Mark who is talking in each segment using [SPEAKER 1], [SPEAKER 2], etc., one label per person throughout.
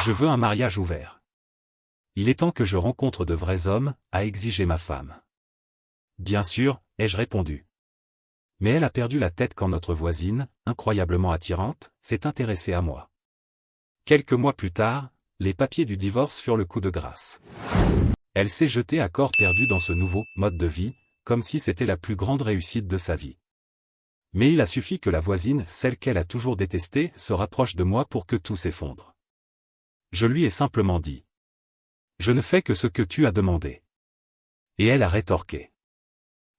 [SPEAKER 1] Je veux un mariage ouvert. Il est temps que je rencontre de vrais hommes, a exigé ma femme. Bien sûr, ai-je répondu. Mais elle a perdu la tête quand notre voisine, incroyablement attirante, s'est intéressée à moi. Quelques mois plus tard, les papiers du divorce furent le coup de grâce. Elle s'est jetée à corps perdu dans ce nouveau mode de vie, comme si c'était la plus grande réussite de sa vie. Mais il a suffi que la voisine, celle qu'elle a toujours détestée, se rapproche de moi pour que tout s'effondre. Je lui ai simplement dit. Je ne fais que ce que tu as demandé. Et elle a rétorqué.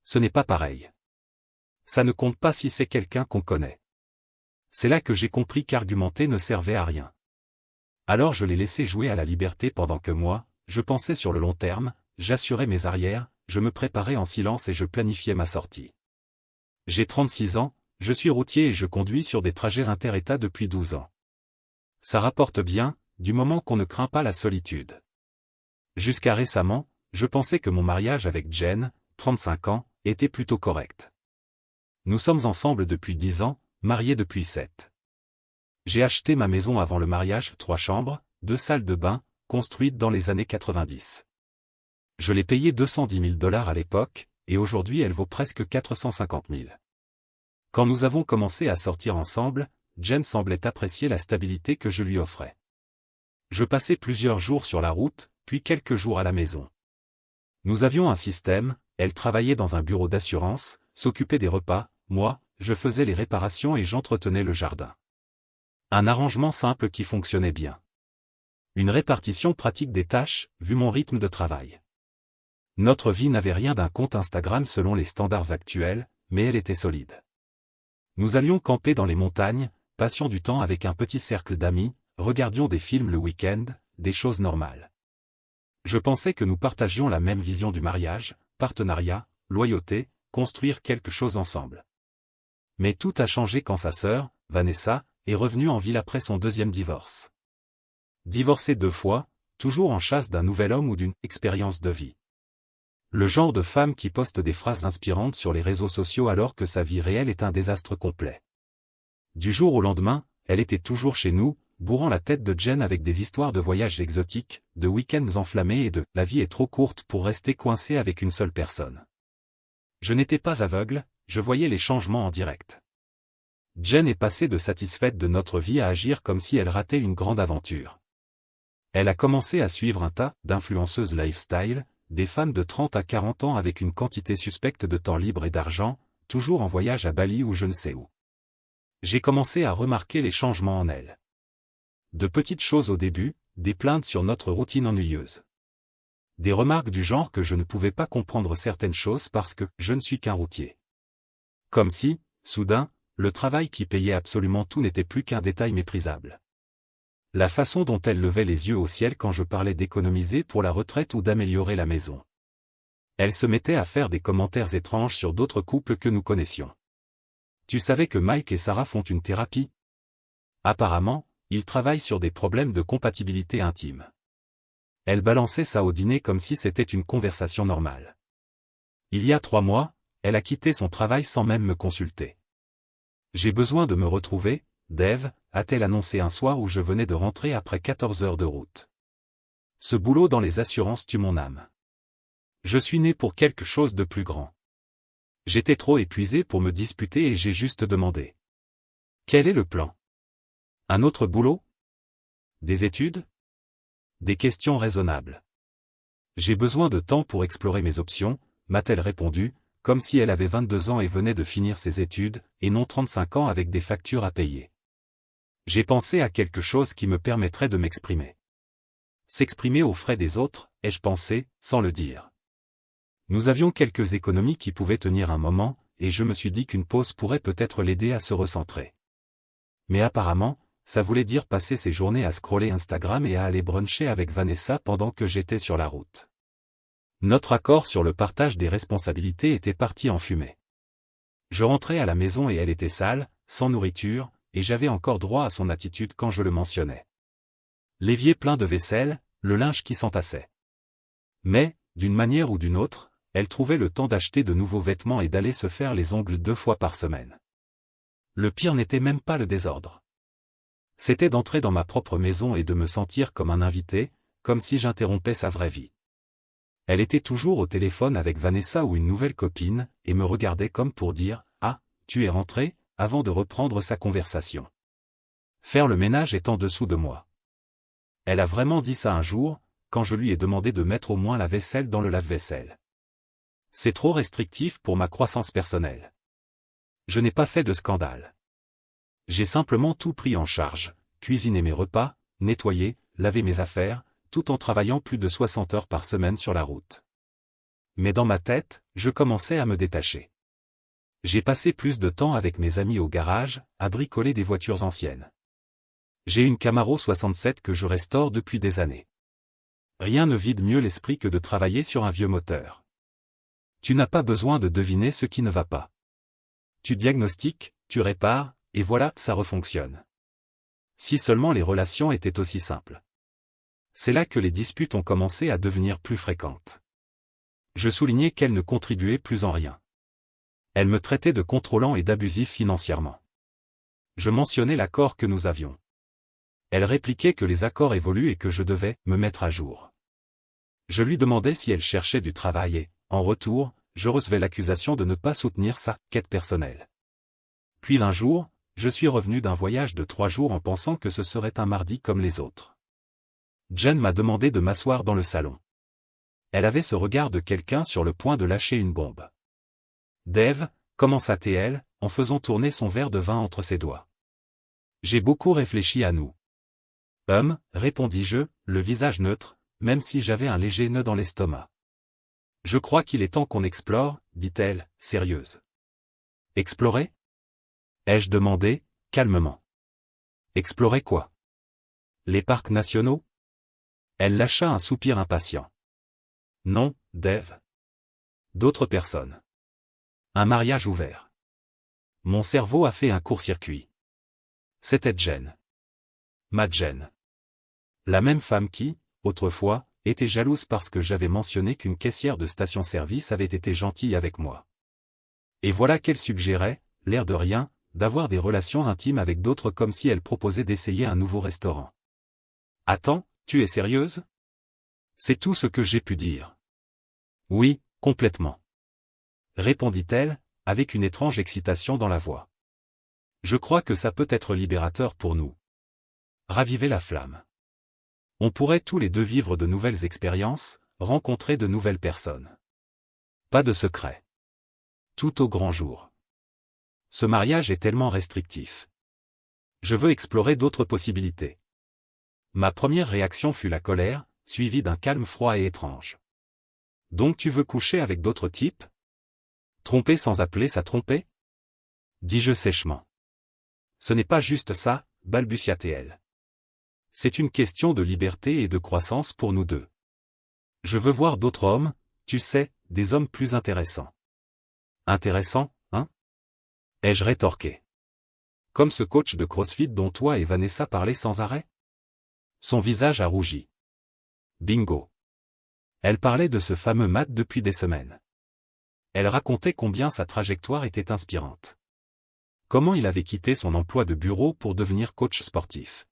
[SPEAKER 1] Ce n'est pas pareil. Ça ne compte pas si c'est quelqu'un qu'on connaît. C'est là que j'ai compris qu'argumenter ne servait à rien. Alors je l'ai laissé jouer à la liberté pendant que moi, je pensais sur le long terme, j'assurais mes arrières, je me préparais en silence et je planifiais ma sortie. J'ai 36 ans, je suis routier et je conduis sur des trajets inter-États depuis 12 ans. Ça rapporte bien, du moment qu'on ne craint pas la solitude. Jusqu'à récemment, je pensais que mon mariage avec Jen, 35 ans, était plutôt correct. Nous sommes ensemble depuis 10 ans, mariés depuis 7. J'ai acheté ma maison avant le mariage, 3 chambres, 2 salles de bain, construites dans les années 90. Je l'ai payée $210 000 à l'époque, et aujourd'hui elle vaut presque 450 000. Quand nous avons commencé à sortir ensemble, Jen semblait apprécier la stabilité que je lui offrais. Je passais plusieurs jours sur la route, puis quelques jours à la maison. Nous avions un système, elle travaillait dans un bureau d'assurance, s'occupait des repas, moi, je faisais les réparations et j'entretenais le jardin. Un arrangement simple qui fonctionnait bien. Une répartition pratique des tâches, vu mon rythme de travail. Notre vie n'avait rien d'un compte Instagram selon les standards actuels, mais elle était solide. Nous allions camper dans les montagnes, passions du temps avec un petit cercle d'amis, regardions des films le week-end, des choses normales. Je pensais que nous partagions la même vision du mariage, partenariat, loyauté, construire quelque chose ensemble. Mais tout a changé quand sa sœur, Vanessa, est revenue en ville après son 2e divorce. Divorcée 2 fois, toujours en chasse d'un nouvel homme ou d'une expérience de vie. Le genre de femme qui poste des phrases inspirantes sur les réseaux sociaux alors que sa vie réelle est un désastre complet. Du jour au lendemain, elle était toujours chez nous, bourrant la tête de Jen avec des histoires de voyages exotiques, de week-ends enflammés et de « la vie est trop courte pour rester coincé avec une seule personne ». Je n'étais pas aveugle, je voyais les changements en direct. Jen est passée de satisfaite de notre vie à agir comme si elle ratait une grande aventure. Elle a commencé à suivre un tas d'influenceuses lifestyle, des femmes de 30 à 40 ans avec une quantité suspecte de temps libre et d'argent, toujours en voyage à Bali ou je ne sais où. J'ai commencé à remarquer les changements en elle. De petites choses au début, des plaintes sur notre routine ennuyeuse. Des remarques du genre que je ne pouvais pas comprendre certaines choses parce que je ne suis qu'un routier. Comme si, soudain, le travail qui payait absolument tout n'était plus qu'un détail méprisable. La façon dont elle levait les yeux au ciel quand je parlais d'économiser pour la retraite ou d'améliorer la maison. Elle se mettait à faire des commentaires étranges sur d'autres couples que nous connaissions. Tu savais que Mike et Sarah font une thérapie? Apparemment, ils travaillent sur des problèmes de compatibilité intime. Elle balançait ça au dîner comme si c'était une conversation normale. Il y a 3 mois, elle a quitté son travail sans même me consulter. J'ai besoin de me retrouver, Dave, a-t-elle annoncé un soir où je venais de rentrer après 14 heures de route. Ce boulot dans les assurances tue mon âme. Je suis né pour quelque chose de plus grand. J'étais trop épuisé pour me disputer et j'ai juste demandé. Quel est le plan? Un autre boulot? Des études? Des questions raisonnables. J'ai besoin de temps pour explorer mes options, m'a-t-elle répondu, comme si elle avait 22 ans et venait de finir ses études, et non 35 ans avec des factures à payer. J'ai pensé à quelque chose qui me permettrait de m'exprimer. S'exprimer aux frais des autres, ai-je pensé, sans le dire. Nous avions quelques économies qui pouvaient tenir un moment, et je me suis dit qu'une pause pourrait peut-être l'aider à se recentrer. Mais apparemment, ça voulait dire passer ses journées à scroller Instagram et à aller bruncher avec Vanessa pendant que j'étais sur la route. Notre accord sur le partage des responsabilités était parti en fumée. Je rentrais à la maison et elle était sale, sans nourriture, et j'avais encore droit à son attitude quand je le mentionnais. L'évier plein de vaisselle, le linge qui s'entassait. Mais, d'une manière ou d'une autre, elle trouvait le temps d'acheter de nouveaux vêtements et d'aller se faire les ongles 2 fois par semaine. Le pire n'était même pas le désordre. C'était d'entrer dans ma propre maison et de me sentir comme un invité, comme si j'interrompais sa vraie vie. Elle était toujours au téléphone avec Vanessa ou une nouvelle copine, et me regardait comme pour dire « Ah, tu es rentré ?» avant de reprendre sa conversation. Faire le ménage est en dessous de moi. Elle a vraiment dit ça un jour, quand je lui ai demandé de mettre au moins la vaisselle dans le lave-vaisselle. C'est trop restrictif pour ma croissance personnelle. Je n'ai pas fait de scandale. J'ai simplement tout pris en charge, cuisiner mes repas, nettoyer, laver mes affaires, tout en travaillant plus de 60 heures par semaine sur la route. Mais dans ma tête, je commençais à me détacher. J'ai passé plus de temps avec mes amis au garage, à bricoler des voitures anciennes. J'ai une Camaro 67 que je restaure depuis des années. Rien ne vide mieux l'esprit que de travailler sur un vieux moteur. Tu n'as pas besoin de deviner ce qui ne va pas. Tu diagnostiques, tu répares, et voilà, ça refonctionne. Si seulement les relations étaient aussi simples. C'est là que les disputes ont commencé à devenir plus fréquentes. Je soulignais qu'elle ne contribuait plus en rien. Elle me traitait de contrôlant et d'abusif financièrement. Je mentionnais l'accord que nous avions. Elle répliquait que les accords évoluent et que je devais me mettre à jour. Je lui demandais si elle cherchait du travail et, en retour, je recevais l'accusation de ne pas soutenir sa quête personnelle. Puis un jour, je suis revenu d'un voyage de 3 jours en pensant que ce serait un mardi comme les autres. Jen m'a demandé de m'asseoir dans le salon. Elle avait ce regard de quelqu'un sur le point de lâcher une bombe. Dave, commença-t-elle, en faisant tourner son verre de vin entre ses doigts. J'ai beaucoup réfléchi à nous. Répondis-je, le visage neutre, même si j'avais un léger nœud dans l'estomac. Je crois qu'il est temps qu'on explore, dit-elle, sérieuse. Explorer ? Ai-je demandé, calmement. Explorer quoi ? Les parcs nationaux ? Elle lâcha un soupir impatient. Non, Dave. D'autres personnes. Un mariage ouvert. Mon cerveau a fait un court-circuit. C'était Jen. Ma Jen. La même femme qui, autrefois, était jalouse parce que j'avais mentionné qu'une caissière de station-service avait été gentille avec moi. Et voilà qu'elle suggérait, l'air de rien, d'avoir des relations intimes avec d'autres comme si elle proposait d'essayer un nouveau restaurant. Attends, tu es sérieuse ? C'est tout ce que j'ai pu dire. Oui, complètement. Répondit-elle, avec une étrange excitation dans la voix. Je crois que ça peut être libérateur pour nous. Raviver la flamme. On pourrait tous les deux vivre de nouvelles expériences, rencontrer de nouvelles personnes. Pas de secret. Tout au grand jour. Ce mariage est tellement restrictif. Je veux explorer d'autres possibilités. Ma première réaction fut la colère, suivie d'un calme froid et étrange. Donc tu veux coucher avec d'autres types ? Tromper sans appeler ça tromper ? Dis-je sèchement. Ce n'est pas juste ça, balbutia-t-elle. C'est une question de liberté et de croissance pour nous deux. Je veux voir d'autres hommes, tu sais, des hommes plus intéressants. Intéressants, hein ? Ai-je rétorqué. Comme ce coach de CrossFit dont toi et Vanessa parlaient sans arrêt ? Son visage a rougi. Bingo. Elle parlait de ce fameux Matt depuis des semaines. Elle racontait combien sa trajectoire était inspirante. Comment il avait quitté son emploi de bureau pour devenir coach sportif.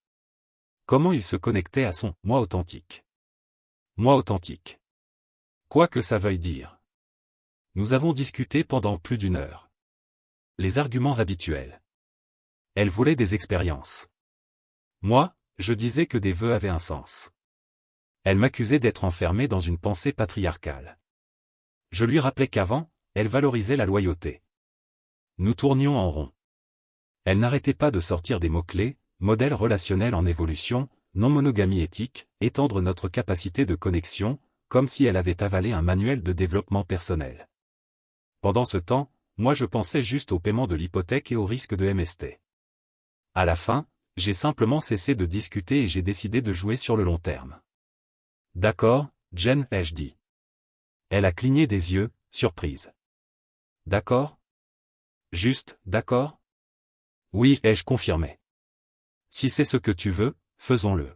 [SPEAKER 1] Comment il se connectait à son « moi authentique ». Moi authentique. Quoi que ça veuille dire. Nous avons discuté pendant plus d'1 heure. Les arguments habituels. Elle voulait des expériences. Moi, je disais que des vœux avaient un sens. Elle m'accusait d'être enfermée dans une pensée patriarcale. Je lui rappelais qu'avant, elle valorisait la loyauté. Nous tournions en rond. Elle n'arrêtait pas de sortir des mots-clés, modèle relationnel en évolution, non-monogamie éthique, étendre notre capacité de connexion, comme si elle avait avalé un manuel de développement personnel. Pendant ce temps, moi je pensais juste au paiement de l'hypothèque et au risque de MST. À la fin, j'ai simplement cessé de discuter et j'ai décidé de jouer sur le long terme. D'accord, Jen, ai-je dit. Elle a cligné des yeux, surprise. D'accord ? Juste, d'accord ? Oui, ai-je confirmé. Si c'est ce que tu veux, faisons-le.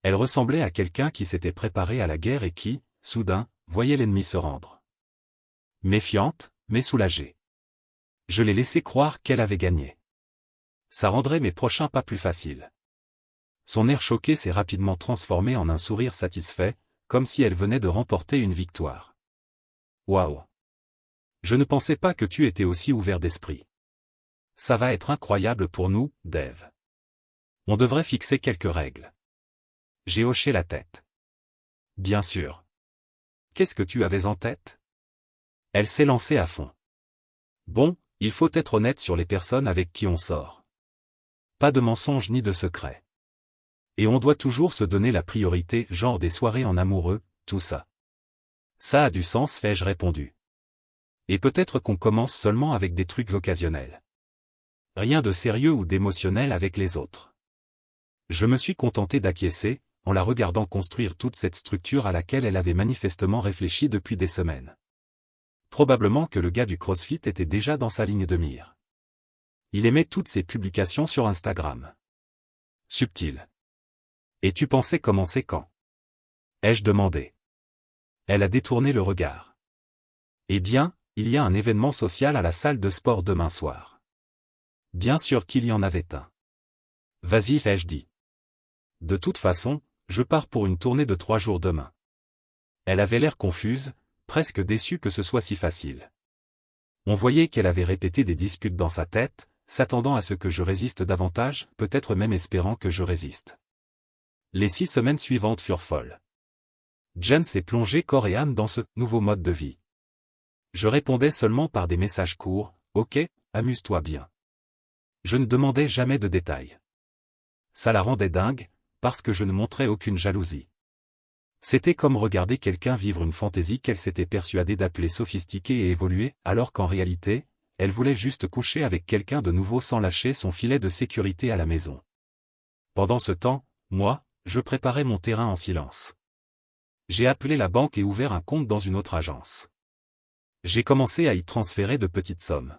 [SPEAKER 1] Elle ressemblait à quelqu'un qui s'était préparé à la guerre et qui, soudain, voyait l'ennemi se rendre. Méfiante, mais soulagée. Je l'ai laissé croire qu'elle avait gagné. Ça rendrait mes prochains pas plus faciles. Son air choqué s'est rapidement transformé en un sourire satisfait, comme si elle venait de remporter une victoire. Waouh! Je ne pensais pas que tu étais aussi ouvert d'esprit. Ça va être incroyable pour nous, Dave. On devrait fixer quelques règles. J'ai hoché la tête. Bien sûr. Qu'est-ce que tu avais en tête? Elle s'est lancée à fond. Bon, il faut être honnête sur les personnes avec qui on sort. Pas de mensonges ni de secrets. Et on doit toujours se donner la priorité, genre des soirées en amoureux, tout ça. Ça a du sens, ai-je répondu. Et peut-être qu'on commence seulement avec des trucs occasionnels. Rien de sérieux ou d'émotionnel avec les autres. Je me suis contenté d'acquiescer, en la regardant construire toute cette structure à laquelle elle avait manifestement réfléchi depuis des semaines. Probablement que le gars du CrossFit était déjà dans sa ligne de mire. Il aimait toutes ses publications sur Instagram. Subtil. Et tu pensais commencer quand? Ai-je demandé. Elle a détourné le regard. Eh bien, il y a un événement social à la salle de sport demain soir. Bien sûr qu'il y en avait un. Vas-y, ai-je dit. De toute façon, je pars pour une tournée de 3 jours demain. Elle avait l'air confuse, presque déçue que ce soit si facile. On voyait qu'elle avait répété des disputes dans sa tête, s'attendant à ce que je résiste davantage, peut-être même espérant que je résiste. Les 6 semaines suivantes furent folles. Jen s'est plongée corps et âme dans ce nouveau mode de vie. Je répondais seulement par des messages courts, « Ok, amuse-toi bien ». Je ne demandais jamais de détails. Ça la rendait dingue, parce que je ne montrais aucune jalousie. C'était comme regarder quelqu'un vivre une fantaisie qu'elle s'était persuadée d'appeler sophistiquée et évoluée, alors qu'en réalité, elle voulait juste coucher avec quelqu'un de nouveau sans lâcher son filet de sécurité à la maison. Pendant ce temps, moi, je préparais mon terrain en silence. J'ai appelé la banque et ouvert un compte dans une autre agence. J'ai commencé à y transférer de petites sommes.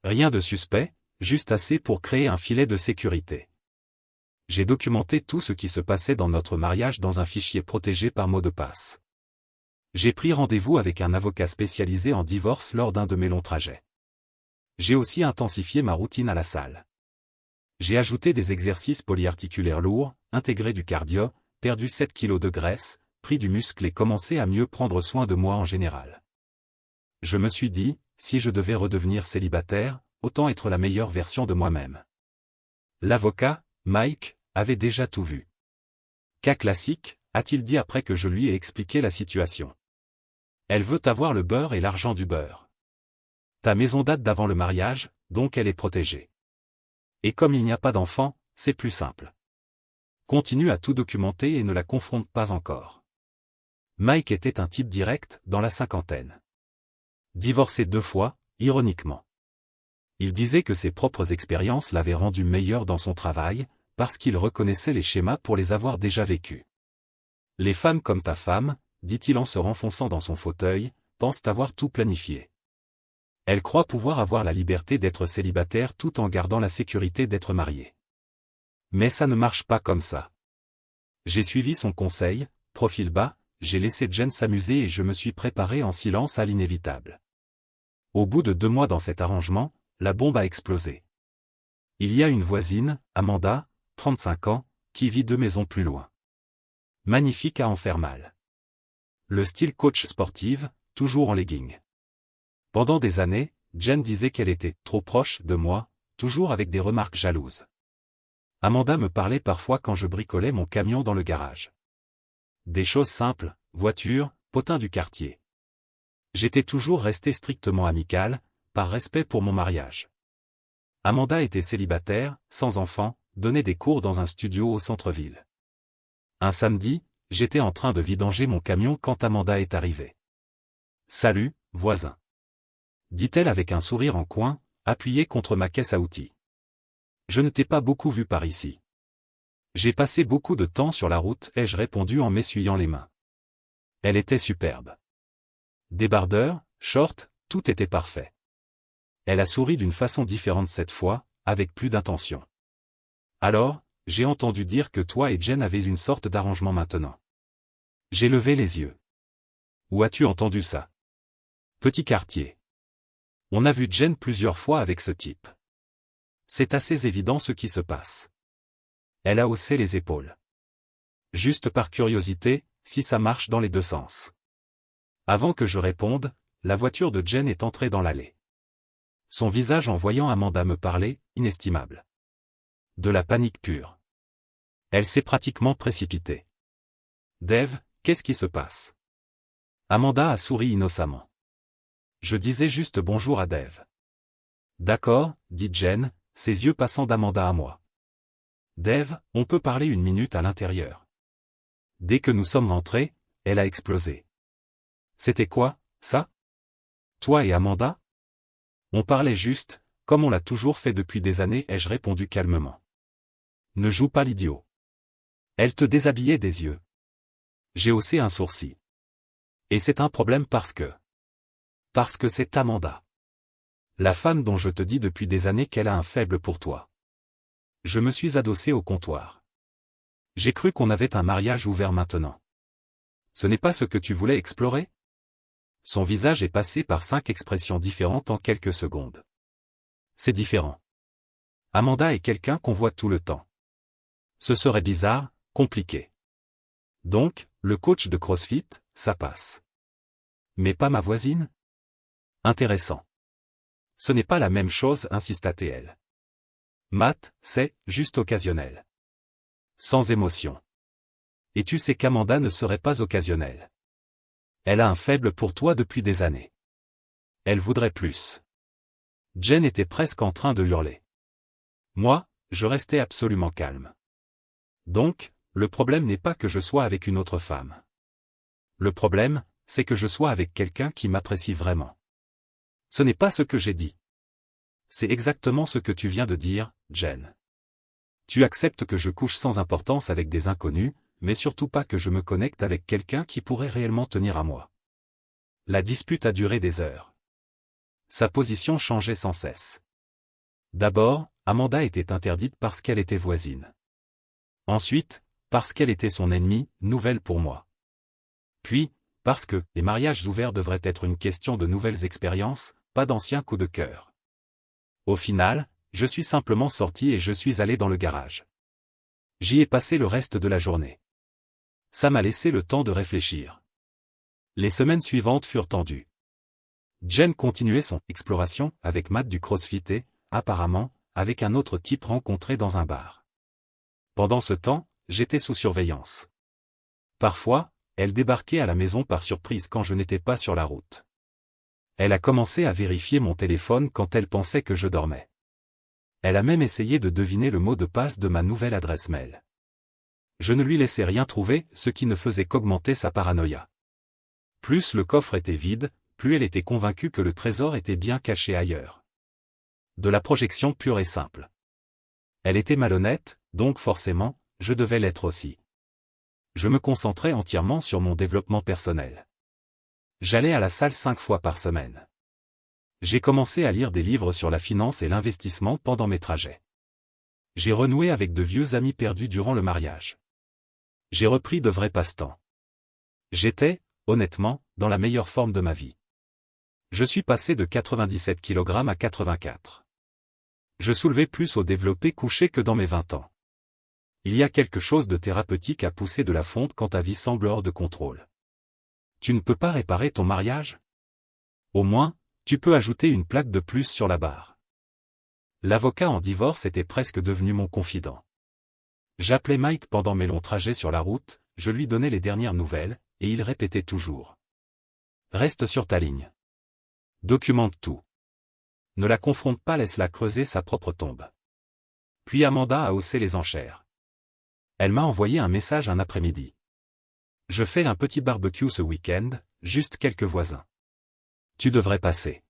[SPEAKER 1] Rien de suspect, juste assez pour créer un filet de sécurité. J'ai documenté tout ce qui se passait dans notre mariage dans un fichier protégé par mot de passe. J'ai pris rendez-vous avec un avocat spécialisé en divorce lors d'un de mes longs trajets. J'ai aussi intensifié ma routine à la salle. J'ai ajouté des exercices polyarticulaires lourds, intégré du cardio, perdu 7 kilos de graisse, pris du muscle et commencé à mieux prendre soin de moi en général. Je me suis dit, si je devais redevenir célibataire, autant être la meilleure version de moi-même. L'avocat, Mike, avait déjà tout vu. Cas classique, a-t-il dit après que je lui ai expliqué la situation. Elle veut avoir le beurre et l'argent du beurre. Ta maison date d'avant le mariage, donc elle est protégée. Et comme il n'y a pas d'enfant, c'est plus simple. Continue à tout documenter et ne la confronte pas encore. Mike était un type direct, dans la cinquantaine. Divorcé 2 fois, ironiquement. Il disait que ses propres expériences l'avaient rendu meilleur dans son travail, parce qu'il reconnaissait les schémas pour les avoir déjà vécus. Les femmes comme ta femme, dit-il en se renfonçant dans son fauteuil, pensent avoir tout planifié. Elles croient pouvoir avoir la liberté d'être célibataire tout en gardant la sécurité d'être mariée. Mais ça ne marche pas comme ça. J'ai suivi son conseil, profil bas, j'ai laissé Jen s'amuser et je me suis préparé en silence à l'inévitable. Au bout de 2 mois dans cet arrangement, la bombe a explosé. Il y a une voisine, Amanda, 35 ans, qui vit 2 maisons plus loin. Magnifique à en faire mal. Le style coach sportive, toujours en legging. Pendant des années, Jen disait qu'elle était trop proche de moi, toujours avec des remarques jalouses. Amanda me parlait parfois quand je bricolais mon camion dans le garage. Des choses simples, voiture, potin du quartier. J'étais toujours resté strictement amical, par respect pour mon mariage. Amanda était célibataire, sans enfant, donnait des cours dans un studio au centre-ville. Un samedi, j'étais en train de vidanger mon camion quand Amanda est arrivée. « Salut, voisin. » dit-elle avec un sourire en coin, appuyé contre ma caisse à outils. « Je ne t'ai pas beaucoup vu par ici. » J'ai passé beaucoup de temps sur la route, ai-je répondu en m'essuyant les mains. Elle était superbe. Débardeur, short, tout était parfait. Elle a souri d'une façon différente cette fois, avec plus d'intention. Alors, j'ai entendu dire que toi et Jen avez une sorte d'arrangement maintenant. J'ai levé les yeux. Où as-tu entendu ça? Petit quartier. On a vu Jen plusieurs fois avec ce type. C'est assez évident ce qui se passe. Elle a haussé les épaules. Juste par curiosité, si ça marche dans les deux sens. Avant que je réponde, la voiture de Jen est entrée dans l'allée. Son visage en voyant Amanda me parler, inestimable. De la panique pure. Elle s'est pratiquement précipitée. Dave, qu'est-ce qui se passe? Amanda a souri innocemment. Je disais juste bonjour à Dave. D'accord, dit Jen, ses yeux passant d'Amanda à moi. Dave, on peut parler une minute à l'intérieur. Dès que nous sommes entrés, elle a explosé. C'était quoi, ça? Toi et Amanda? On parlait juste, comme on l'a toujours fait depuis des années, ai-je répondu calmement. Ne joue pas l'idiot. Elle te déshabillait des yeux. J'ai haussé un sourcil. Et c'est un problème parce que c'est Amanda. La femme dont je te dis depuis des années qu'elle a un faible pour toi. Je me suis adossé au comptoir. J'ai cru qu'on avait un mariage ouvert maintenant. Ce n'est pas ce que tu voulais explorer? Son visage est passé par 5 expressions différentes en quelques secondes. C'est différent. Amanda est quelqu'un qu'on voit tout le temps. Ce serait bizarre, compliqué. Donc, le coach de CrossFit, ça passe. Mais pas ma voisine? Intéressant. Ce n'est pas la même chose, insista-t-elle. Matt, c'est juste occasionnel. Sans émotion. Et tu sais qu'Amanda ne serait pas occasionnelle. Elle a un faible pour toi depuis des années. Elle voudrait plus. Jen était presque en train de hurler. Moi, je restais absolument calme. Donc, le problème n'est pas que je sois avec une autre femme. Le problème, c'est que je sois avec quelqu'un qui m'apprécie vraiment. Ce n'est pas ce que j'ai dit. C'est exactement ce que tu viens de dire, Jen. Tu acceptes que je couche sans importance avec des inconnus, mais surtout pas que je me connecte avec quelqu'un qui pourrait réellement tenir à moi. La dispute a duré des heures. Sa position changeait sans cesse. D'abord, Amanda était interdite parce qu'elle était voisine. Ensuite, parce qu'elle était son ennemie, nouvelle pour moi. Puis, parce que les mariages ouverts devraient être une question de nouvelles expériences, pas d'anciens coups de cœur. Au final, je suis simplement sorti et je suis allé dans le garage. J'y ai passé le reste de la journée. Ça m'a laissé le temps de réfléchir. Les semaines suivantes furent tendues. Jen continuait son exploration avec Matt du CrossFit et, apparemment, avec un autre type rencontré dans un bar. Pendant ce temps, j'étais sous surveillance. Parfois, elle débarquait à la maison par surprise quand je n'étais pas sur la route. Elle a commencé à vérifier mon téléphone quand elle pensait que je dormais. Elle a même essayé de deviner le mot de passe de ma nouvelle adresse mail. Je ne lui laissais rien trouver, ce qui ne faisait qu'augmenter sa paranoïa. Plus le coffre était vide, plus elle était convaincue que le trésor était bien caché ailleurs. De la projection pure et simple. Elle était malhonnête, donc forcément, je devais l'être aussi. Je me concentrais entièrement sur mon développement personnel. J'allais à la salle 5 fois par semaine. J'ai commencé à lire des livres sur la finance et l'investissement pendant mes trajets. J'ai renoué avec de vieux amis perdus durant le mariage. J'ai repris de vrais passe-temps. J'étais, honnêtement, dans la meilleure forme de ma vie. Je suis passé de 97 kg à 84. Je soulevais plus au développé couché que dans mes 20 ans. Il y a quelque chose de thérapeutique à pousser de la fonte quand ta vie semble hors de contrôle. Tu ne peux pas réparer ton mariage? Au moins, tu peux ajouter une plaque de plus sur la barre. L'avocat en divorce était presque devenu mon confident. J'appelais Mike pendant mes longs trajets sur la route, je lui donnais les dernières nouvelles, et il répétait toujours. Reste sur ta ligne. Documente tout. Ne la confronte pas, laisse-la creuser sa propre tombe. Puis Amanda a haussé les enchères. Elle m'a envoyé un message un après-midi. Je fais un petit barbecue ce week-end, juste quelques voisins. Tu devrais passer.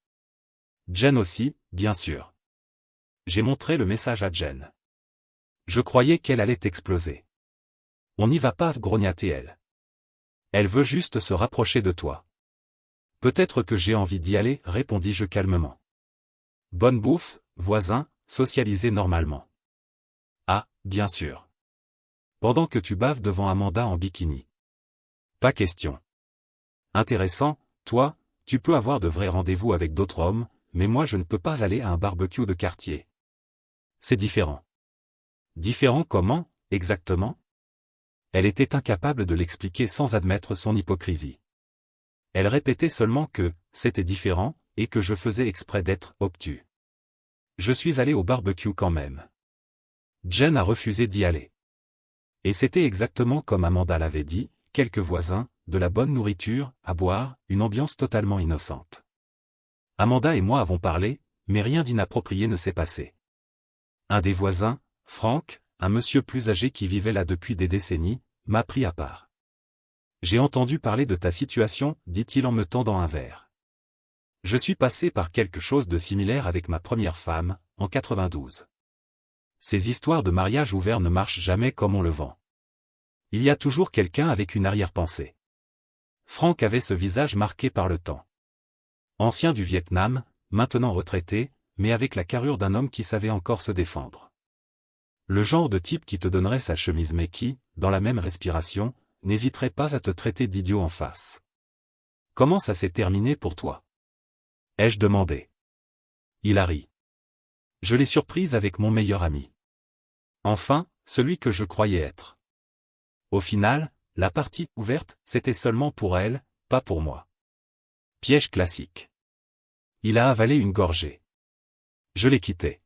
[SPEAKER 1] Jen aussi, bien sûr. J'ai montré le message à Jen. Je croyais qu'elle allait exploser. On n'y va pas, grogna-t-elle. Elle veut juste se rapprocher de toi. Peut-être que j'ai envie d'y aller, répondis-je calmement. Bonne bouffe, voisin, socialiser normalement. Ah, bien sûr. Pendant que tu baves devant Amanda en bikini. Pas question. Intéressant, toi, tu peux avoir de vrais rendez-vous avec d'autres hommes, mais moi je ne peux pas aller à un barbecue de quartier. C'est différent. Différent comment? exactement? Elle était incapable de l'expliquer sans admettre son hypocrisie. Elle répétait seulement que c'était différent, et que je faisais exprès d'être obtus. Je suis allé au barbecue quand même. Jen a refusé d'y aller. Et c'était exactement comme Amanda l'avait dit, quelques voisins, de la bonne nourriture, à boire, une ambiance totalement innocente. Amanda et moi avons parlé, mais rien d'inapproprié ne s'est passé. Un des voisins, Frank, un monsieur plus âgé qui vivait là depuis des décennies, m'a pris à part. J'ai entendu parler de ta situation, dit-il en me tendant un verre. Je suis passé par quelque chose de similaire avec ma première femme, en 92. Ces histoires de mariage ouvert ne marchent jamais comme on le vend. Il y a toujours quelqu'un avec une arrière-pensée. Frank avait ce visage marqué par le temps. Ancien du Vietnam, maintenant retraité, mais avec la carrure d'un homme qui savait encore se défendre. Le genre de type qui te donnerait sa chemise mais qui, dans la même respiration, n'hésiterait pas à te traiter d'idiot en face. Comment ça s'est terminé pour toi? Ai-je demandé. Il a ri. Je l'ai surprise avec mon meilleur ami. Enfin, celui que je croyais être. Au final, la partie ouverte, c'était seulement pour elle, pas pour moi. Piège classique. Il a avalé une gorgée. Je l'ai quitté.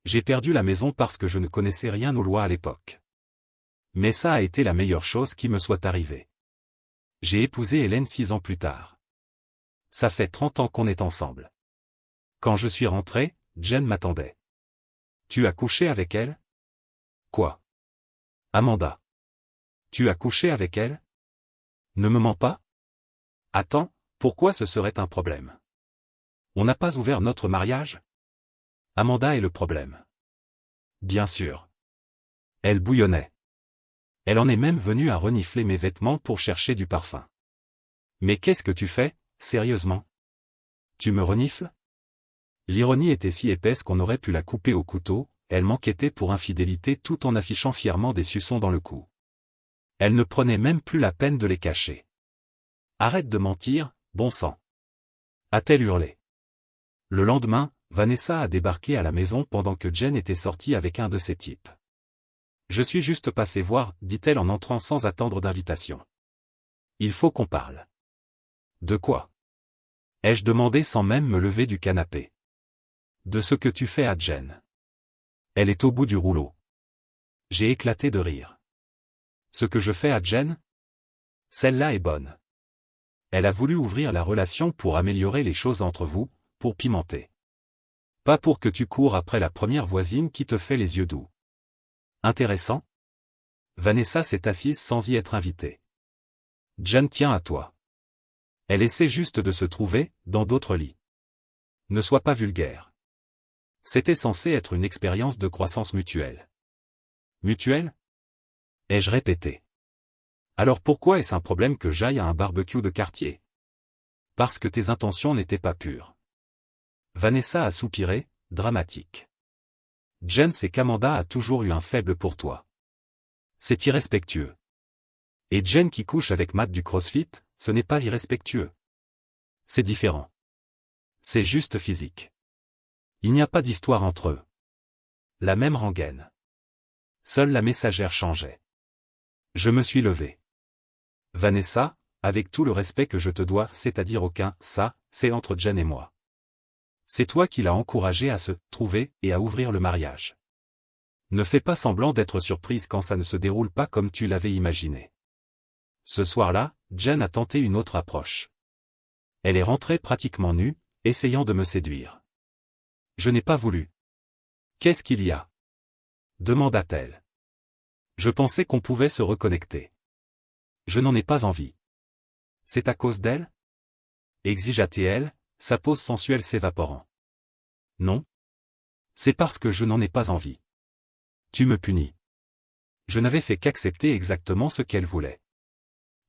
[SPEAKER 1] J'ai perdu la maison parce que je ne connaissais rien aux lois à l'époque. Mais ça a été la meilleure chose qui me soit arrivée. J'ai épousé Hélène 6 ans plus tard. Ça fait 30 ans qu'on est ensemble. Quand je suis rentré, Jen m'attendait. Tu as couché avec elle? Quoi? Amanda. Tu as couché avec elle? Ne me mens pas? Attends, pourquoi ce serait un problème? On n'a pas ouvert notre mariage? Amanda est le problème. Bien sûr. Elle bouillonnait. Elle en est même venue à renifler mes vêtements pour chercher du parfum. Mais qu'est-ce que tu fais, sérieusement? Tu me renifles? L'ironie était si épaisse qu'on aurait pu la couper au couteau, elle m'enquêtait pour infidélité tout en affichant fièrement des suçons dans le cou. Elle ne prenait même plus la peine de les cacher. Arrête de mentir, bon sang. A-t-elle hurlé. Le lendemain, Vanessa a débarqué à la maison pendant que Jen était sortie avec un de ces types. Je suis juste passé voir, dit-elle en entrant sans attendre d'invitation. Il faut qu'on parle. De quoi? Ai-je demandé sans même me lever du canapé. De ce que tu fais à Jen. Elle est au bout du rouleau. J'ai éclaté de rire. Ce que je fais à Jen? Celle-là est bonne. Elle a voulu ouvrir la relation pour améliorer les choses entre vous, pour pimenter. Pas pour que tu cours après la première voisine qui te fait les yeux doux. Intéressant? Vanessa s'est assise sans y être invitée. Jen tient à toi. Elle essaie juste de se trouver, dans d'autres lits. Ne sois pas vulgaire. C'était censé être une expérience de croissance mutuelle. Mutuelle? Ai-je répété. Alors pourquoi est-ce un problème que j'aille à un barbecue de quartier? Parce que tes intentions n'étaient pas pures. Vanessa a soupiré, dramatique. Jen sait qu'Amanda a toujours eu un faible pour toi. C'est irrespectueux. Et Jen qui couche avec Matt du CrossFit, ce n'est pas irrespectueux. C'est différent. C'est juste physique. Il n'y a pas d'histoire entre eux. La même rengaine. Seule la messagère changeait. Je me suis levé. Vanessa, avec tout le respect que je te dois, c'est-à-dire aucun, ça, c'est entre Jen et moi. C'est toi qui l'as encouragé à se trouver et à ouvrir le mariage. Ne fais pas semblant d'être surprise quand ça ne se déroule pas comme tu l'avais imaginé. Ce soir-là, Jen a tenté une autre approche. Elle est rentrée pratiquement nue, essayant de me séduire. Je n'ai pas voulu. Qu'est-ce qu'il y a? Demanda-t-elle. Je pensais qu'on pouvait se reconnecter. Je n'en ai pas envie. C'est à cause d'elle? Exigea-t-elle, sa pose sensuelle s'évaporant. Non. C'est parce que je n'en ai pas envie. Tu me punis. Je n'avais fait qu'accepter exactement ce qu'elle voulait.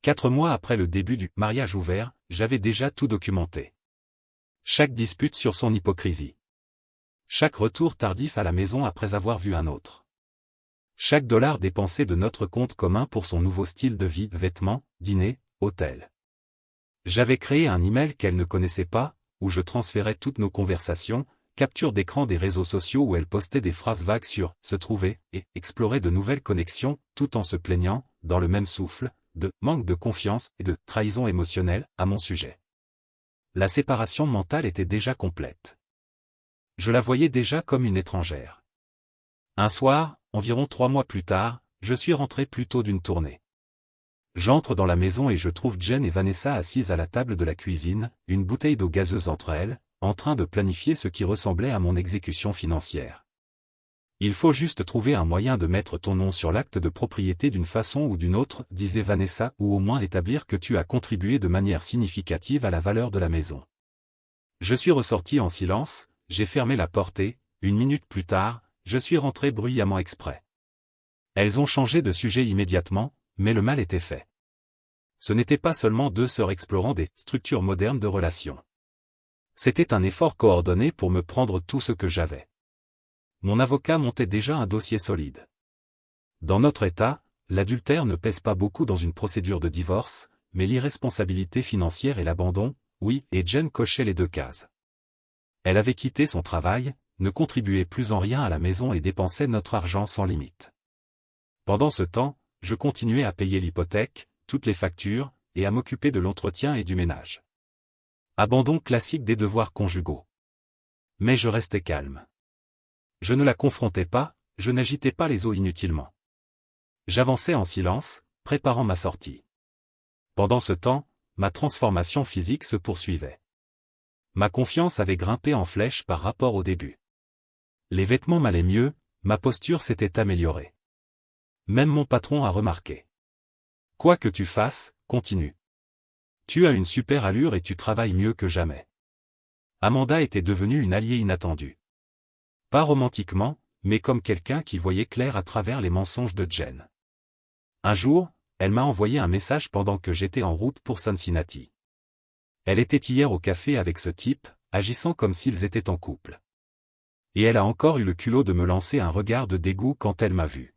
[SPEAKER 1] 4 mois après le début du mariage ouvert, j'avais déjà tout documenté. Chaque dispute sur son hypocrisie. Chaque retour tardif à la maison après avoir vu un autre. Chaque dollar dépensé de notre compte commun pour son nouveau style de vie, vêtements, dîner, hôtel. J'avais créé un email qu'elle ne connaissait pas, où je transférais toutes nos conversations, captures d'écran des réseaux sociaux où elle postait des phrases vagues sur « se trouver » et « explorer de nouvelles connexions » tout en se plaignant, dans le même souffle, de « manque de confiance » et de « trahison émotionnelle » à mon sujet. La séparation mentale était déjà complète. Je la voyais déjà comme une étrangère. Un soir, environ 3 mois plus tard, je suis rentré plus tôt d'une tournée. J'entre dans la maison et je trouve Jen et Vanessa assises à la table de la cuisine, une bouteille d'eau gazeuse entre elles, en train de planifier ce qui ressemblait à mon exécution financière. Il faut juste trouver un moyen de mettre ton nom sur l'acte de propriété d'une façon ou d'une autre, disait Vanessa, ou au moins établir que tu as contribué de manière significative à la valeur de la maison. Je suis ressorti en silence, j'ai fermé la porte et, 1 minute plus tard, je suis rentré bruyamment exprès. Elles ont changé de sujet immédiatement, mais le mal était fait. Ce n'était pas seulement 2 sœurs explorant des structures modernes de relations. C'était un effort coordonné pour me prendre tout ce que j'avais. Mon avocat montait déjà un dossier solide. Dans notre État, l'adultère ne pèse pas beaucoup dans une procédure de divorce, mais l'irresponsabilité financière et l'abandon, oui, et Jen cochait les 2 cases. Elle avait quitté son travail, ne contribuait plus en rien à la maison et dépensait notre argent sans limite. Pendant ce temps, je continuais à payer l'hypothèque, toutes les factures, et à m'occuper de l'entretien et du ménage. Abandon classique des devoirs conjugaux. Mais je restais calme. Je ne la confrontais pas, je n'agitais pas les eaux inutilement. J'avançais en silence, préparant ma sortie. Pendant ce temps, ma transformation physique se poursuivait. Ma confiance avait grimpé en flèche par rapport au début. Les vêtements m'allaient mieux, ma posture s'était améliorée. Même mon patron a remarqué. Quoi que tu fasses, continue. Tu as une super allure et tu travailles mieux que jamais. Amanda était devenue une alliée inattendue. Pas romantiquement, mais comme quelqu'un qui voyait clair à travers les mensonges de Jen. Un jour, elle m'a envoyé un message pendant que j'étais en route pour Cincinnati. Elle était hier au café avec ce type, agissant comme s'ils étaient en couple. Et elle a encore eu le culot de me lancer un regard de dégoût quand elle m'a vu.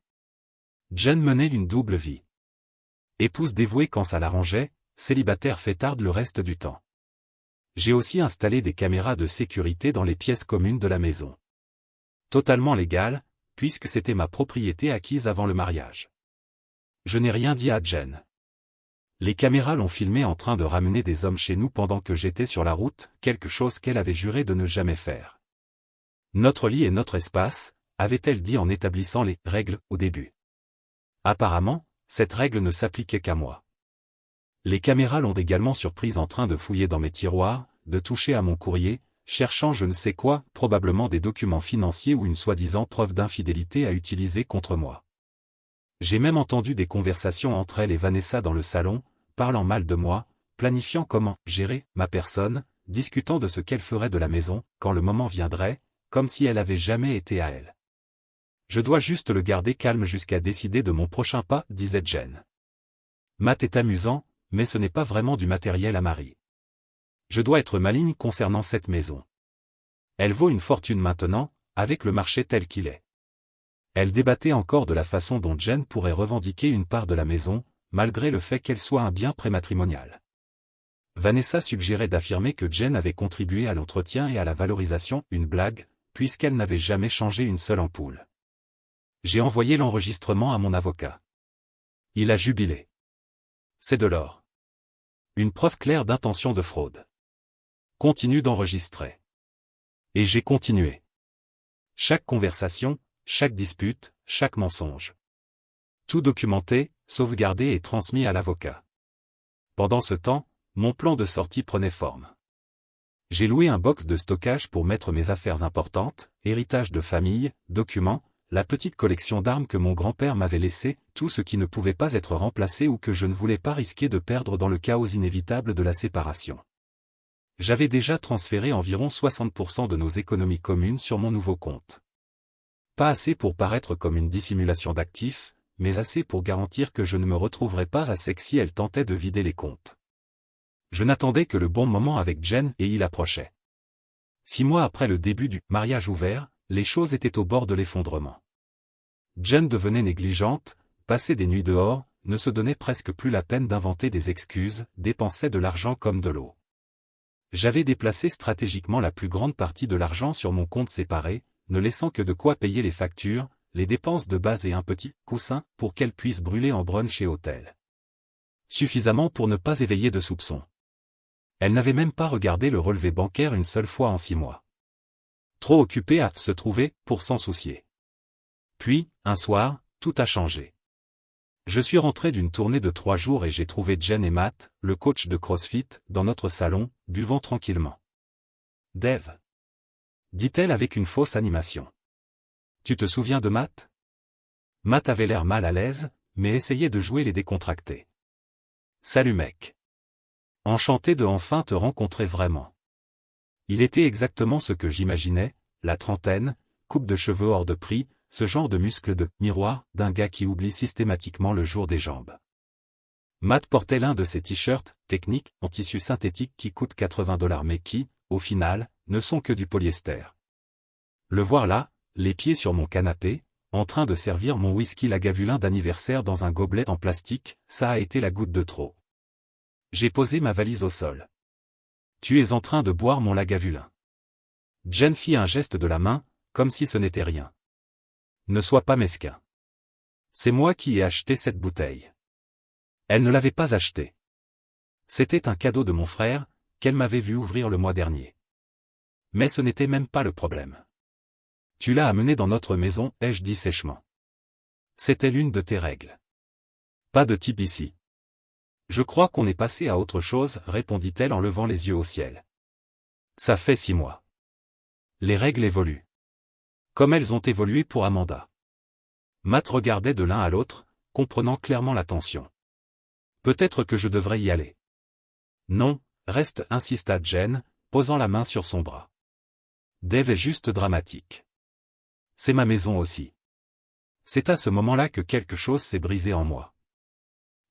[SPEAKER 1] Jen menait une double vie. Épouse dévouée quand ça l'arrangeait, célibataire fêtarde le reste du temps. J'ai aussi installé des caméras de sécurité dans les pièces communes de la maison. Totalement légales, puisque c'était ma propriété acquise avant le mariage. Je n'ai rien dit à Jen. Les caméras l'ont filmé en train de ramener des hommes chez nous pendant que j'étais sur la route, quelque chose qu'elle avait juré de ne jamais faire. Notre lit est notre espace, avait-elle dit en établissant les règles au début. Apparemment, cette règle ne s'appliquait qu'à moi. Les caméras l'ont également surprise en train de fouiller dans mes tiroirs, de toucher à mon courrier, cherchant je ne sais quoi, probablement des documents financiers ou une soi-disant preuve d'infidélité à utiliser contre moi. J'ai même entendu des conversations entre elle et Vanessa dans le salon, parlant mal de moi, planifiant comment gérer ma personne, discutant de ce qu'elle ferait de la maison, quand le moment viendrait, comme si elle avait jamais été à elle. Je dois juste le garder calme jusqu'à décider de mon prochain pas, disait Jen. Matt est amusant, mais ce n'est pas vraiment du matériel à mari. Je dois être maligne concernant cette maison. Elle vaut une fortune maintenant, avec le marché tel qu'il est. Elle débattait encore de la façon dont Jen pourrait revendiquer une part de la maison, malgré le fait qu'elle soit un bien prématrimonial. Vanessa suggérait d'affirmer que Jen avait contribué à l'entretien et à la valorisation, une blague, puisqu'elle n'avait jamais changé une seule ampoule. J'ai envoyé l'enregistrement à mon avocat. Il a jubilé. C'est de l'or. Une preuve claire d'intention de fraude. Continue d'enregistrer. Et j'ai continué. Chaque conversation, chaque dispute, chaque mensonge. Tout documenté, sauvegardé et transmis à l'avocat. Pendant ce temps, mon plan de sortie prenait forme. J'ai loué un box de stockage pour mettre mes affaires importantes, héritage de famille, documents, la petite collection d'armes que mon grand-père m'avait laissée, tout ce qui ne pouvait pas être remplacé ou que je ne voulais pas risquer de perdre dans le chaos inévitable de la séparation. J'avais déjà transféré environ 60% de nos économies communes sur mon nouveau compte. Pas assez pour paraître comme une dissimulation d'actifs, mais assez pour garantir que je ne me retrouverais pas à sec si elle tentait de vider les comptes. Je n'attendais que le bon moment avec Jen et il approchait. 6 mois après le début du mariage ouvert, les choses étaient au bord de l'effondrement. Jen devenait négligente, passait des nuits dehors, ne se donnait presque plus la peine d'inventer des excuses, dépensait de l'argent comme de l'eau. J'avais déplacé stratégiquement la plus grande partie de l'argent sur mon compte séparé, ne laissant que de quoi payer les factures, les dépenses de base et un petit coussin pour qu'elle puisse brûler en brunch et hôtel. Suffisamment pour ne pas éveiller de soupçons. Elle n'avait même pas regardé le relevé bancaire une seule fois en 6 mois. Trop occupée à se trouver pour s'en soucier. Puis, un soir, tout a changé. Je suis rentré d'une tournée de 3 jours et j'ai trouvé Jen et Matt, le coach de CrossFit, dans notre salon, buvant tranquillement. « Dave » dit-elle avec une fausse animation. « Tu te souviens de Matt » Matt avait l'air mal à l'aise, mais essayait de jouer les décontractés. « Salut mec. Enchanté de enfin te rencontrer vraiment. » Il était exactement ce que j'imaginais, la trentaine, coupe de cheveux hors de prix, ce genre de muscle de miroir d'un gars qui oublie systématiquement le jour des jambes. Matt portait l'un de ces t-shirts techniques en tissu synthétique qui coûtent $80 mais qui, au final, ne sont que du polyester. Le voir là, les pieds sur mon canapé, en train de servir mon whisky Lagavulin d'anniversaire dans un gobelet en plastique, ça a été la goutte de trop. J'ai posé ma valise au sol. « Tu es en train de boire mon Lagavulin. » Jen fit un geste de la main, comme si ce n'était rien. Ne sois pas mesquin. C'est moi qui ai acheté cette bouteille. Elle ne l'avait pas achetée. C'était un cadeau de mon frère, qu'elle m'avait vu ouvrir le mois dernier. Mais ce n'était même pas le problème. Tu l'as amenée dans notre maison, ai-je dit sèchement. C'était l'une de tes règles. Pas de type ici. Je crois qu'on est passé à autre chose, répondit-elle en levant les yeux au ciel. Ça fait 6 mois. Les règles évoluent. Comme elles ont évolué pour Amanda. Matt regardait de l'un à l'autre, comprenant clairement la tension. Peut-être que je devrais y aller. Non, reste, insista Jen, posant la main sur son bras. Dave est juste dramatique. C'est ma maison aussi. C'est à ce moment-là que quelque chose s'est brisé en moi.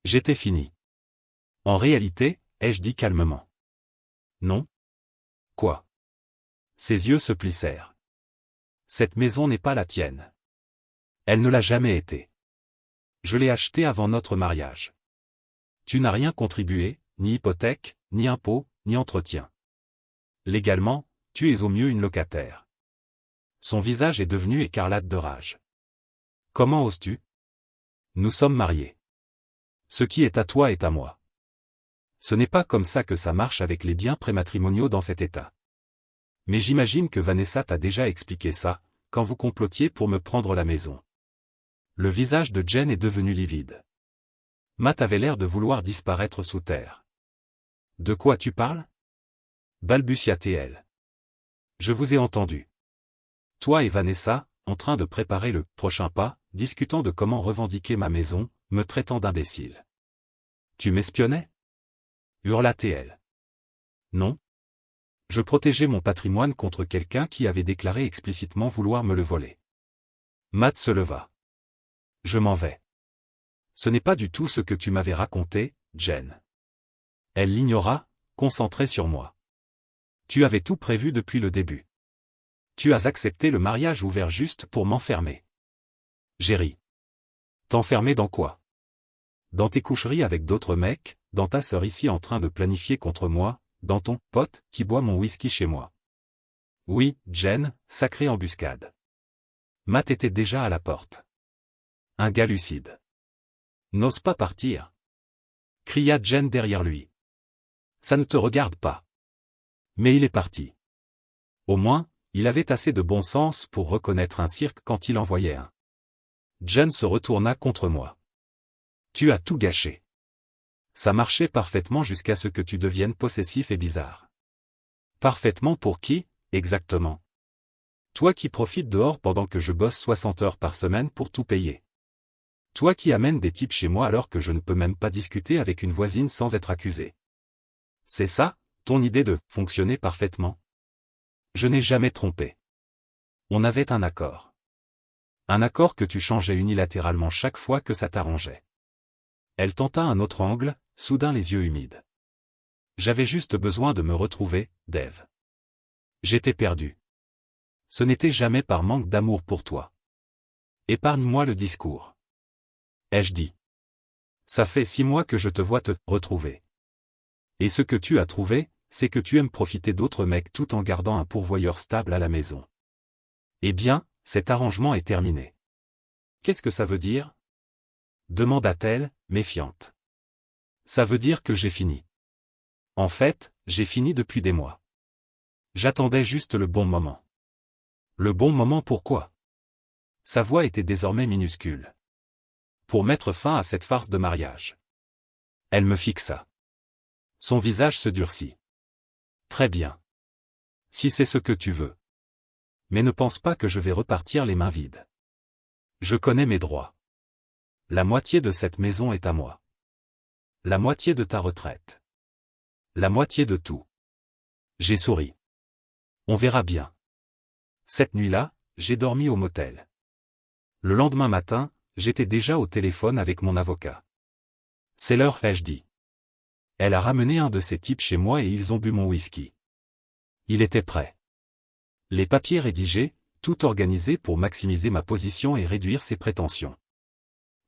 [SPEAKER 1] J'étais fini. En réalité, ai-je dit calmement. Non? Quoi? Ses yeux se plissèrent. Cette maison n'est pas la tienne. Elle ne l'a jamais été. Je l'ai achetée avant notre mariage. Tu n'as rien contribué, ni hypothèque, ni impôt, ni entretien. Légalement, tu es au mieux une locataire. Son visage est devenu écarlate de rage. Comment oses-tu? Nous sommes mariés. Ce qui est à toi est à moi. Ce n'est pas comme ça que ça marche avec les biens prématrimoniaux dans cet état. Mais j'imagine que Vanessa t'a déjà expliqué ça, quand vous complotiez pour me prendre la maison. Le visage de Jen est devenu livide. Matt avait l'air de vouloir disparaître sous terre. De quoi tu parles? Balbutia-t-elle. Je vous ai entendu. Toi et Vanessa, en train de préparer le prochain pas, discutant de comment revendiquer ma maison, me traitant d'imbécile. Tu m'espionnais? Hurla-t-elle. Non. Je protégeais mon patrimoine contre quelqu'un qui avait déclaré explicitement vouloir me le voler. Matt se leva. Je m'en vais. Ce n'est pas du tout ce que tu m'avais raconté, Jen. Elle l'ignora, concentrée sur moi. Tu avais tout prévu depuis le début. Tu as accepté le mariage ouvert juste pour m'enfermer. J'ai ri. T'enfermer dans quoi? Dans tes coucheries avec d'autres mecs, dans ta sœur ici en train de planifier contre moi, dans ton pote qui boit mon whisky chez moi. Oui, Jen, sacrée embuscade. Matt était déjà à la porte. Un gars lucide. N'ose pas partir. Cria Jen derrière lui. Ça ne te regarde pas. Mais il est parti. Au moins, il avait assez de bon sens pour reconnaître un cirque quand il en voyait un. Jen se retourna contre moi. Tu as tout gâché. Ça marchait parfaitement jusqu'à ce que tu deviennes possessif et bizarre. Parfaitement pour qui, exactement? Toi qui profites dehors pendant que je bosse 60 heures par semaine pour tout payer. Toi qui amènes des types chez moi alors que je ne peux même pas discuter avec une voisine sans être accusé. C'est ça, ton idée de « fonctionner parfaitement ». Je n'ai jamais trompé. On avait un accord. Un accord que tu changeais unilatéralement chaque fois que ça t'arrangeait. Elle tenta un autre angle, soudain les yeux humides. J'avais juste besoin de me retrouver, Dave. J'étais perdu. Ce n'était jamais par manque d'amour pour toi. Épargne-moi le discours. Ai-je dit. Ça fait 6 mois que je te vois te retrouver. Et ce que tu as trouvé, c'est que tu aimes profiter d'autres mecs tout en gardant un pourvoyeur stable à la maison. Eh bien, cet arrangement est terminé. Qu'est-ce que ça veut dire? Demanda-t-elle, méfiante. Ça veut dire que j'ai fini. En fait, j'ai fini depuis des mois. J'attendais juste le bon moment. Le bon moment pourquoi? Sa voix était désormais minuscule. Pour mettre fin à cette farce de mariage. Elle me fixa. Son visage se durcit. Très bien. Si c'est ce que tu veux. Mais ne pense pas que je vais repartir les mains vides. Je connais mes droits. La moitié de cette maison est à moi. La moitié de ta retraite. La moitié de tout. J'ai souri. On verra bien. Cette nuit-là, j'ai dormi au motel. Le lendemain matin, j'étais déjà au téléphone avec mon avocat. C'est l'heure, ai-je dit. Elle a ramené un de ces types chez moi et ils ont bu mon whisky. Il était prêt. Les papiers rédigés, tout organisé pour maximiser ma position et réduire ses prétentions.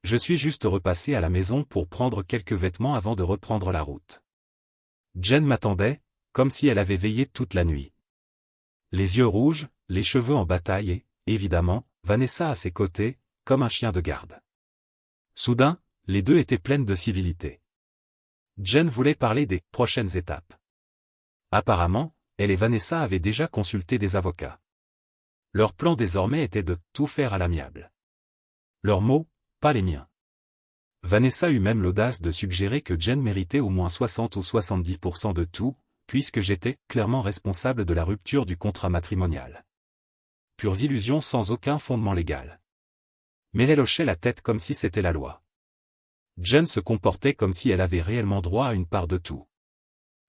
[SPEAKER 1] Je suis juste repassé à la maison pour prendre quelques vêtements avant de reprendre la route. Jen m'attendait, comme si elle avait veillé toute la nuit. Les yeux rouges, les cheveux en bataille et, évidemment, Vanessa à ses côtés, comme un chien de garde. Soudain, les deux étaient pleines de civilité. Jen voulait parler des prochaines étapes. Apparemment, elle et Vanessa avaient déjà consulté des avocats. Leur plan désormais était de tout faire à l'amiable. Leurs mots, pas les miens. Vanessa eut même l'audace de suggérer que Jen méritait au moins 60 ou 70% de tout, puisque j'étais clairement responsable de la rupture du contrat matrimonial. Pures illusions sans aucun fondement légal. Mais elle hochait la tête comme si c'était la loi. Jen se comportait comme si elle avait réellement droit à une part de tout.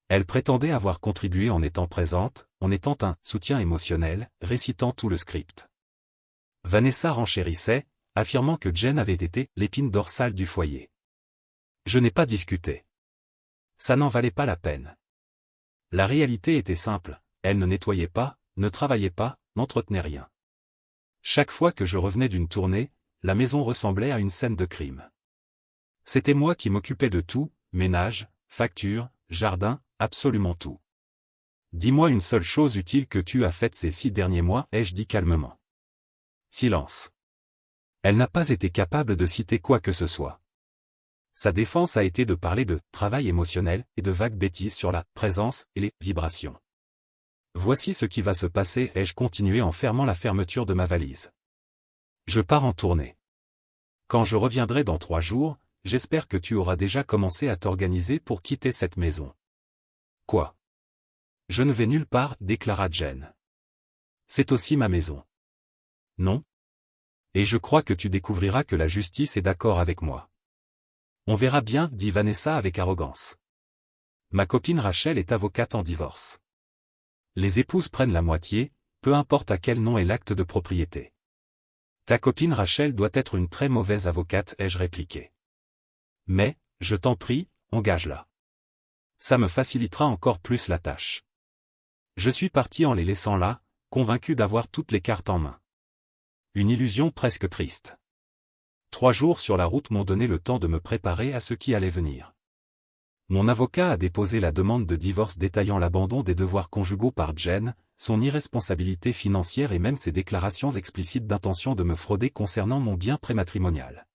[SPEAKER 1] Elle prétendait avoir contribué en étant présente, en étant un soutien émotionnel, récitant tout le script. Vanessa renchérissait, affirmant que Jen avait été l'épine dorsale du foyer. Je n'ai pas discuté. Ça n'en valait pas la peine. La réalité était simple, elle ne nettoyait pas, ne travaillait pas, n'entretenait rien. Chaque fois que je revenais d'une tournée, la maison ressemblait à une scène de crime. C'était moi qui m'occupais de tout, ménage, factures, jardin, absolument tout. Dis-moi une seule chose utile que tu as faite ces 6 derniers mois, ai-je dit calmement. Silence. Elle n'a pas été capable de citer quoi que ce soit. Sa défense a été de parler de travail émotionnel et de vagues bêtises sur la présence et les vibrations. Voici ce qui va se passer, ai-je continué en fermant la fermeture de ma valise. Je pars en tournée. Quand je reviendrai dans 3 jours, j'espère que tu auras déjà commencé à t'organiser pour quitter cette maison. Quoi? Je ne vais nulle part, déclara Jen. C'est aussi ma maison. Non? Et je crois que tu découvriras que la justice est d'accord avec moi. On verra bien, dit Vanessa avec arrogance. Ma copine Rachel est avocate en divorce. Les épouses prennent la moitié, peu importe à quel nom est l'acte de propriété. Ta copine Rachel doit être une très mauvaise avocate, ai-je répliqué. Mais, je t'en prie, engage-la. Ça me facilitera encore plus la tâche. Je suis parti en les laissant là, convaincu d'avoir toutes les cartes en main. Une illusion presque triste. 3 jours sur la route m'ont donné le temps de me préparer à ce qui allait venir. Mon avocat a déposé la demande de divorce détaillant l'abandon des devoirs conjugaux par Jen, son irresponsabilité financière et même ses déclarations explicites d'intention de me frauder concernant mon bien prématrimonial.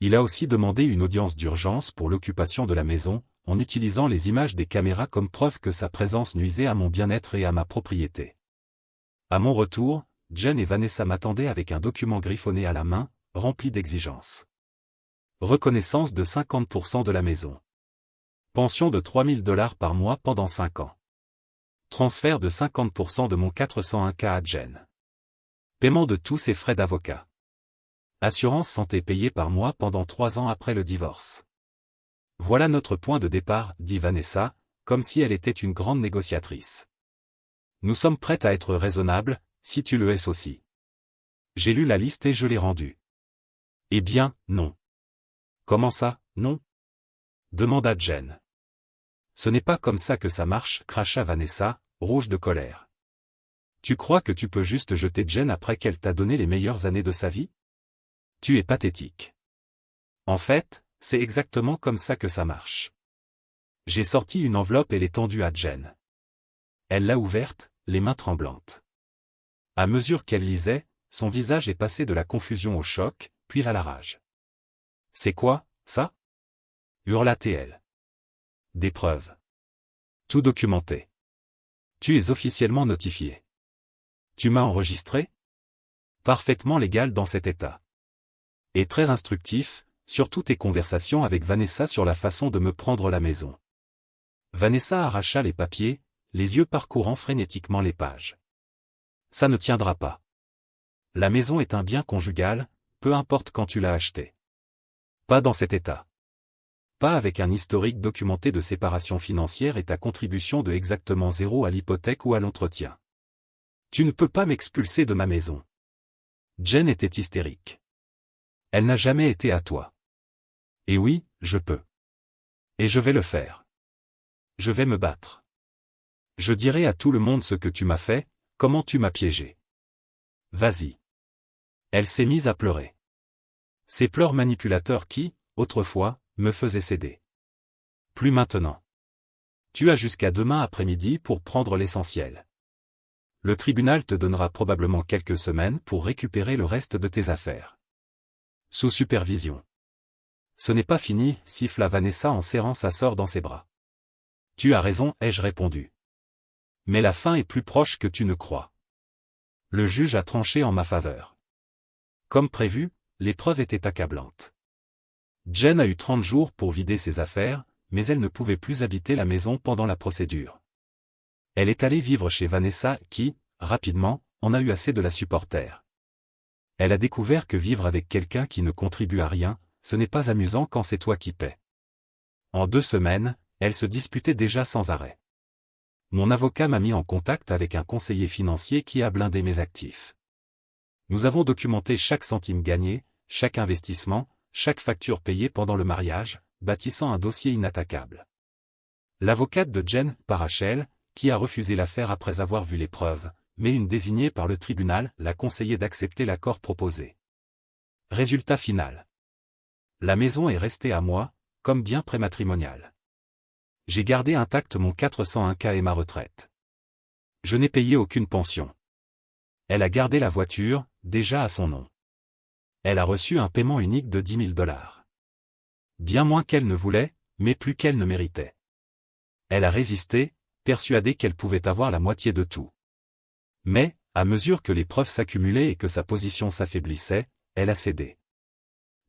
[SPEAKER 1] Il a aussi demandé une audience d'urgence pour l'occupation de la maison, en utilisant les images des caméras comme preuve que sa présence nuisait à mon bien-être et à ma propriété. À mon retour, Jen et Vanessa m'attendaient avec un document griffonné à la main, rempli d'exigences. Reconnaissance de 50% de la maison. Pension de $3000 par mois pendant 5 ans. Transfert de 50% de mon 401K à Jen. Paiement de tous ses frais d'avocat. Assurance santé payée par mois pendant 3 ans après le divorce. Voilà notre point de départ, dit Vanessa, comme si elle était une grande négociatrice. Nous sommes prêtes à être raisonnables, si tu le es aussi. J'ai lu la liste et je l'ai rendue. Eh bien, non. Comment ça, non? Demanda Jen. Ce n'est pas comme ça que ça marche, cracha Vanessa, rouge de colère. Tu crois que tu peux juste jeter Jen après qu'elle t'a donné les meilleures années de sa vie? Tu es pathétique. En fait, c'est exactement comme ça que ça marche. J'ai sorti une enveloppe et l'ai tendue à Jen. Elle l'a ouverte, les mains tremblantes. À mesure qu'elle lisait, son visage est passé de la confusion au choc, puis à la rage. « C'est quoi, ça ?» hurla-t-elle. « Des preuves. Tout documenté. Tu es officiellement notifié. Tu m'as enregistré ? Parfaitement légal dans cet état. Et très instructif, surtout tes conversations avec Vanessa sur la façon de me prendre la maison. » Vanessa arracha les papiers, les yeux parcourant frénétiquement les pages. « Ça ne tiendra pas. La maison est un bien conjugal, peu importe quand tu l'as acheté. Pas dans cet état. Pas avec un historique documenté de séparation financière et ta contribution de exactement 0 à l'hypothèque ou à l'entretien. Tu ne peux pas m'expulser de ma maison. » Jen était hystérique. « Elle n'a jamais été à toi. Et oui, je peux. Et je vais le faire. Je vais me battre. Je dirai à tout le monde ce que tu m'as fait, comment tu m'as piégé. Vas-y. » Elle s'est mise à pleurer. Ces pleurs manipulateurs qui, autrefois, me faisaient céder. Plus maintenant. Tu as jusqu'à demain après-midi pour prendre l'essentiel. Le tribunal te donnera probablement quelques semaines pour récupérer le reste de tes affaires. Sous supervision. Ce n'est pas fini, siffla Vanessa en serrant sa sœur dans ses bras. Tu as raison, ai-je répondu. Mais la fin est plus proche que tu ne crois. Le juge a tranché en ma faveur. Comme prévu, les preuves étaient accablantes. Jen a eu 30 jours pour vider ses affaires, mais elle ne pouvait plus habiter la maison pendant la procédure. Elle est allée vivre chez Vanessa qui, rapidement, en a eu assez de la supporter. Elle a découvert que vivre avec quelqu'un qui ne contribue à rien, ce n'est pas amusant quand c'est toi qui paies. En 2 semaines, elle se disputait déjà sans arrêt. Mon avocat m'a mis en contact avec un conseiller financier qui a blindé mes actifs. Nous avons documenté chaque centime gagné, chaque investissement, chaque facture payée pendant le mariage, bâtissant un dossier inattaquable. L'avocate de Jen, Parachel, qui a refusé l'affaire après avoir vu les preuves, mais une désignée par le tribunal l'a conseillé d'accepter l'accord proposé. Résultat final. La maison est restée à moi, comme bien prématrimonial. J'ai gardé intact mon 401K et ma retraite. Je n'ai payé aucune pension. Elle a gardé la voiture, déjà à son nom. Elle a reçu un paiement unique de $10 000. Bien moins qu'elle ne voulait, mais plus qu'elle ne méritait. Elle a résisté, persuadée qu'elle pouvait avoir la moitié de tout. Mais, à mesure que les preuves s'accumulaient et que sa position s'affaiblissait, elle a cédé.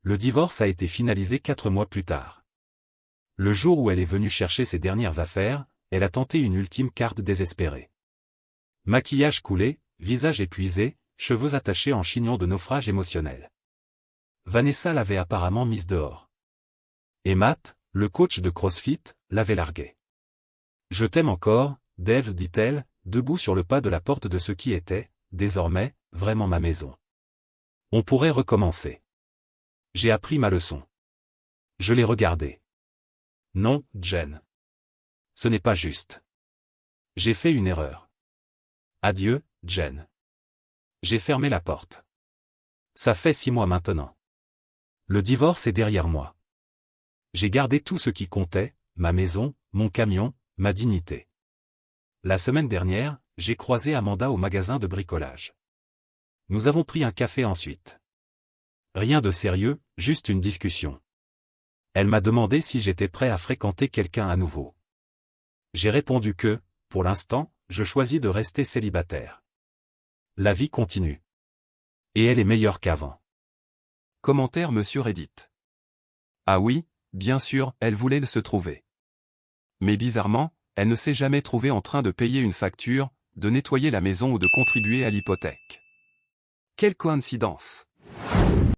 [SPEAKER 1] Le divorce a été finalisé 4 mois plus tard. Le jour où elle est venue chercher ses dernières affaires, elle a tenté une ultime carte désespérée. Maquillage coulé, visage épuisé, cheveux attachés en chignon de naufrage émotionnel. Vanessa l'avait apparemment mise dehors. Et Matt, le coach de CrossFit, l'avait larguée. « Je t'aime encore, Dave, dit-elle, debout sur le pas de la porte de ce qui était, désormais, vraiment ma maison. On pourrait recommencer. J'ai appris ma leçon. Je l'ai regardée. Non, Jen. Ce n'est pas juste. J'ai fait une erreur. Adieu, Jen. J'ai fermé la porte. Ça fait 6 mois maintenant. Le divorce est derrière moi. J'ai gardé tout ce qui comptait, ma maison, mon camion, ma dignité. La semaine dernière, j'ai croisé Amanda au magasin de bricolage. Nous avons pris un café ensuite. Rien de sérieux, juste une discussion. Elle m'a demandé si j'étais prêt à fréquenter quelqu'un à nouveau. J'ai répondu que, pour l'instant, je choisis de rester célibataire. La vie continue. Et elle est meilleure qu'avant.
[SPEAKER 2] Commentaire Monsieur Reddit. Ah oui, bien sûr, elle voulait se trouver. Mais bizarrement, elle ne s'est jamais trouvée en train de payer une facture, de nettoyer la maison ou de contribuer à l'hypothèque. Quelle coïncidence!